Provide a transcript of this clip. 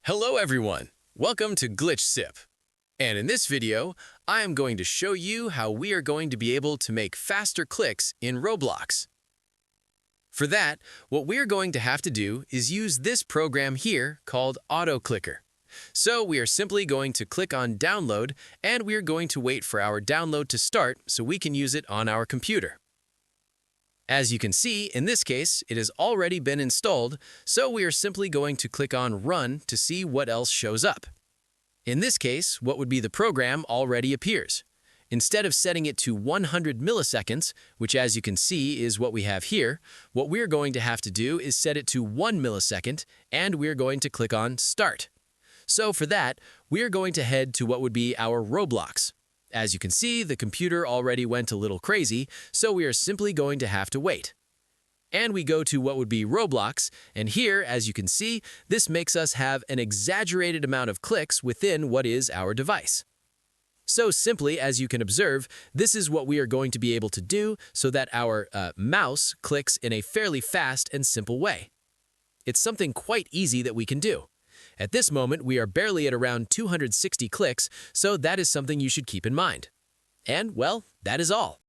Hello everyone, welcome to Glitch Sip. And in this video, I am going to show you how we are going to be able to make faster clicks in Roblox. For that, what we're going to have to do is use this program here called AutoClicker. So we are simply going to click on download and we are going to wait for our download to start so we can use it on our computer. As you can see, in this case, it has already been installed, so we are simply going to click on Run to see what else shows up. In this case, what would be the program already appears. Instead of setting it to 100 milliseconds, which as you can see is what we have here, what we're going to have to do is set it to 1 millisecond, and we're going to click on Start. So for that, we're going to head to what would be our Roblox. As you can see, the computer already went a little crazy, so we are simply going to have to wait. And we go to what would be Roblox, and here, as you can see, this makes us have an exaggerated amount of clicks within what is our device. So simply, as you can observe, this is what we are going to be able to do so that our mouse clicks in a fairly fast and simple way. It's something quite easy that we can do. At this moment, we are barely at around 260 clicks, so that is something you should keep in mind. And, well, that is all.